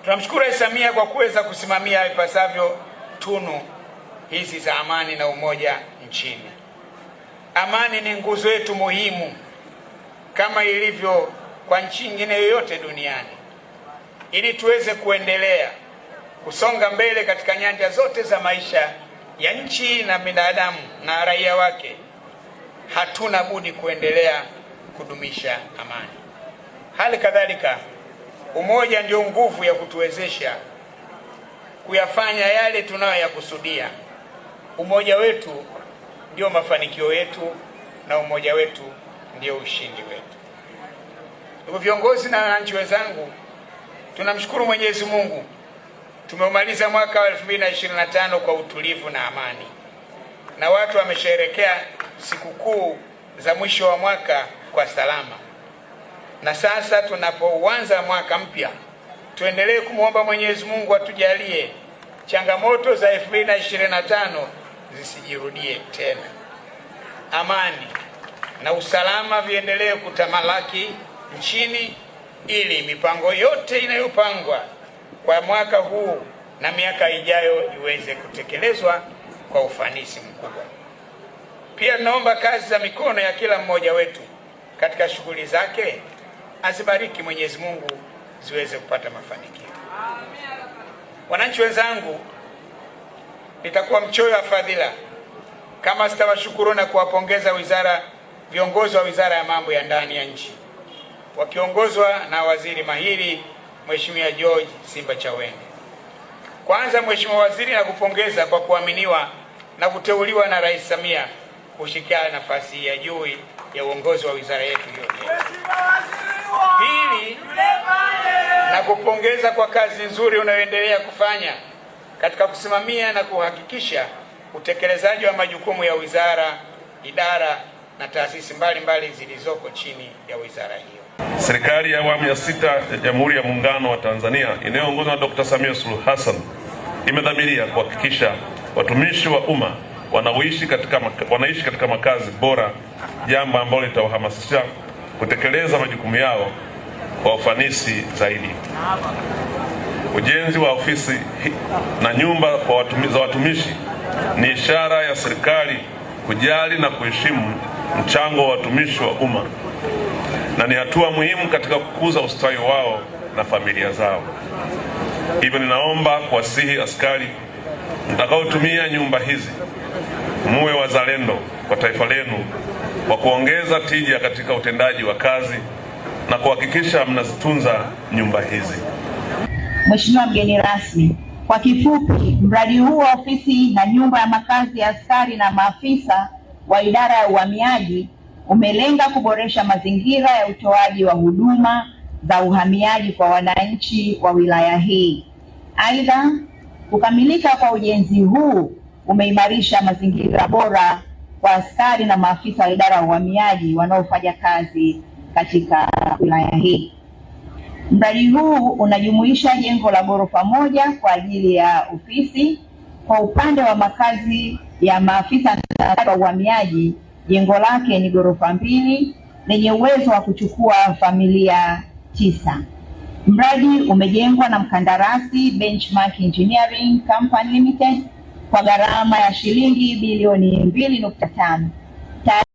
Tunamshukuru Rais Samia kwa kuweza kusimamia ipasavyo tunu hizi za amani na umoja nchini. Amani ni nguzo yetu muhimu kama ilivyo kwa nchi nyingine yoyote duniani. Ili tuweze kuendelea kusonga mbele katika nyanja zote za maisha ya nchi na binadamu na raia wake, hatuna budi kuendelea kudumisha amani. Hali kadhalika, umoja ndio nguvu ya kutuwezesha kuyafanya yale tunayoyakusudia. Umoja wetu ndio mafanikio yetu na umoja wetu ndio ushindi wetu. Ndugu viongozi na wananchi wenzangu, tunamshukuru Mwenyezi Mungu, tumeumaliza mwaka wa 2025 kwa utulivu na amani, na watu wamesherehekea sikukuu za mwisho wa mwaka kwa salama. Na sasa tunapoanza mwaka mpya, tuendelee kumwomba Mwenyezi Mungu atujalie changamoto za 2025 zisijirudie tena. Amani na usalama viendelee kutamalaki nchini, ili mipango yote inayopangwa kwa mwaka huu na miaka ijayo iweze kutekelezwa kwa ufanisi mkubwa. Pia naomba kazi za mikono ya kila mmoja wetu katika shughuli zake azibariki Mwenyezi Mungu, ziweze kupata mafanikio. Wananchi wenzangu, nitakuwa mchoyo wa fadhila kama sitawashukuru na kuwapongeza viongozi wa Wizara ya Mambo ya Ndani ya nchi wakiongozwa na waziri mahiri Mheshimiwa George Simba Chawene. Kwanza Mheshimiwa Waziri, nakupongeza kwa kuaminiwa na kuteuliwa na Rais Samia kushikia nafasi ya juu ya uongozi wa wizara yetu hiyo. Pili, nakupongeza kwa kazi nzuri unayoendelea kufanya katika kusimamia na kuhakikisha utekelezaji wa majukumu ya wizara, idara na taasisi mbalimbali zilizoko chini ya wizara hiyo. Serikali ya awamu ya 6 ya Jamhuri ya Muungano wa Tanzania inayoongozwa na Dr. Samia Suluhu Hassan imedhamiria kuhakikisha watumishi wa umma wanaishi katika makazi bora, jambo ambalo litawahamasisha kutekeleza majukumu yao kwa ufanisi zaidi. Ujenzi wa ofisi na nyumba za watumishi ni ishara ya serikali kujali na kuheshimu mchango wa watumishi wa umma, na ni hatua muhimu katika kukuza ustawi wao na familia zao. Hivyo ninaomba kuwasihi askari mtakaotumia nyumba hizi, muwe wazalendo kwa taifa lenu kwa kuongeza tija katika utendaji wa kazi na kuhakikisha mnazitunza nyumba hizi. Mheshimiwa mgeni rasmi, kwa kifupi, mradi huu wa ofisi na nyumba ya makazi ya askari na maafisa wa idara ya uhamiaji umelenga kuboresha mazingira ya utoaji wa huduma za uhamiaji kwa wananchi wa wilaya hii. Aidha, kukamilika kwa ujenzi huu umeimarisha mazingira bora kwa askari na maafisa wa idara ya uhamiaji wanaofanya kazi katika wilaya hii. Mradi huu unajumuisha jengo la ghorofa moja kwa ajili ya ofisi. Kwa upande wa makazi ya maafisa wa uhamiaji, jengo lake ni ghorofa 2 lenye uwezo wa kuchukua familia 9. Mradi umejengwa na mkandarasi Benchmark Engineering Company Limited kwa gharama ya shilingi bilioni 2.5.